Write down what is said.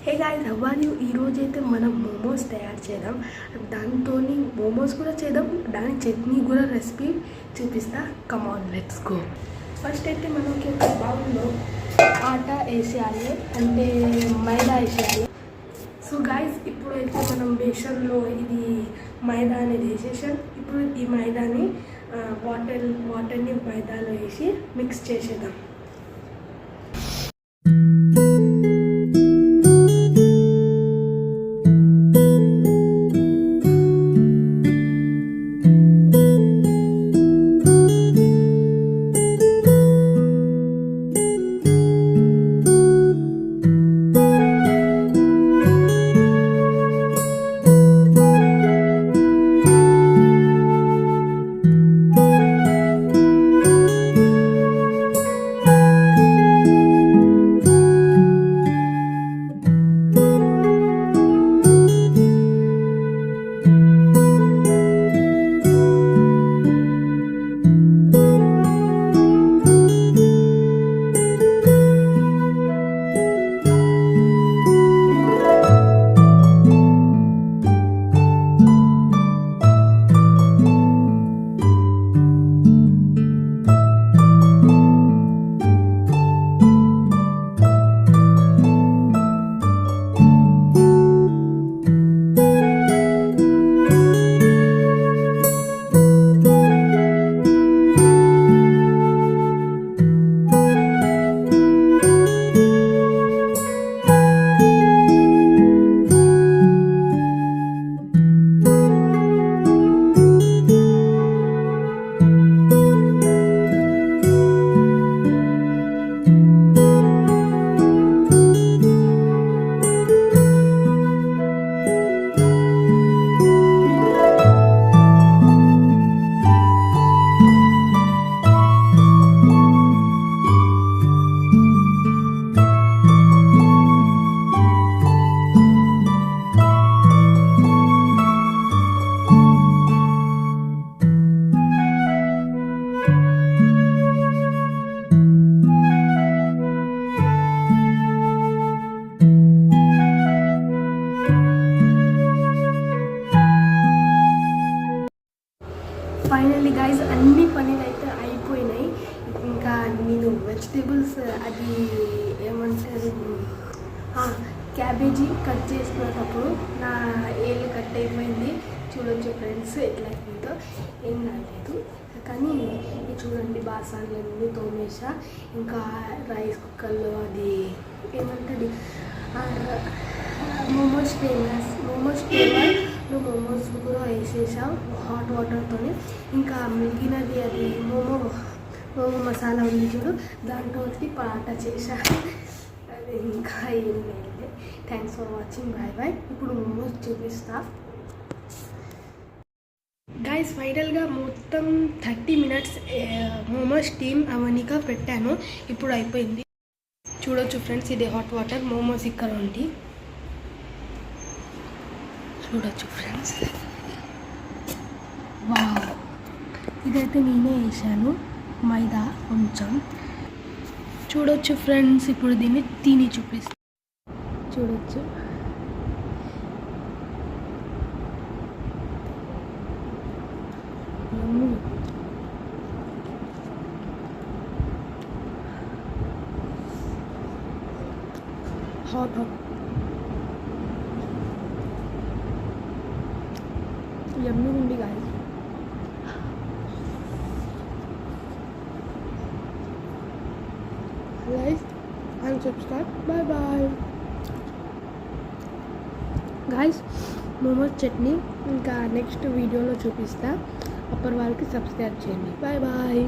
Hey guys, how are you? ఈరోజు అయితే మనం మోమోస్ తయారు చేద్దాం. దాంతో మోమోస్ కూడా చేద్దాం, దాని చట్నీ కూడా రెసిపీ చూపిస్తా. Come on, let's go. First అయితే మనకి ఒక బౌల్లో ఆటా వేసేయాలి, అంటే మైదా వేసేయాలి. సో గాయ్స్, ఇప్పుడైతే మనం బేసన్లో ఇది మైదా అనేది వేసేసాం. ఇప్పుడు ఈ మైదాని వాటర్ని మైదాలో వేసి మిక్స్ చేసేద్దాం. ఫైనల్లీ గైస్, అన్ని పనులు అయితే అయిపోయినాయి. ఇంకా నేను వెజిటేబుల్స్ అది ఏమంటారు క్యాబేజీ కట్ చేసినప్పుడు నా ఏళ్ళు కట్ అయిపోయింది. చూడొచ్చు ఫ్రెండ్స్, ఎట్లా అయిపోయిందో. ఏం కాలేదు, కానీ ఇది చూడండి, బాసాన్లన్నీ తోమేసా. ఇంకా రైస్ కుక్కర్లో అది ఏమంటుంది మోమోస్ మోమోస్ కూడా వేసేసాం హాట్ వాటర్తో. ఇంకా మిగిలినది అది మోమో మసాలా ఉంది చూడు, దాంట్లో పరాటా చేసా. అది ఇంకా ఏం లేదు. Thanks for watching, bye bye. ఇప్పుడు మోమోస్ చూపిస్తా. గైస్, ఫైనల్గా మొత్తం 30 minutes మోమోస్ స్టీమ్ అవనిగా పెట్టాను. ఇప్పుడు అయిపోయింది. చూడొచ్చు ఫ్రెండ్స్, ఇది హాట్ వాటర్ మోమోస్ ఇక్కడ ఉంది. చూడొచ్చు ఫ్రెండ్స్, వావ్, ఇదైతే నేనే వేసాను మైదా కొంచెం. చూడొచ్చు ఫ్రెండ్స్, ఇప్పుడు దీన్ని తిని చూపిస్తాను. చూడొచ్చు, హాట్ యమ్మీ ఉంది guys. Like and subscribe. Bye bye guys. Momos చట్నీ ఇంకా నెక్స్ట్ వీడియోలో చూపిస్తా. అప్పటి వాళ్ళకి సబ్స్క్రైబ్ చేయండి. Bye bye.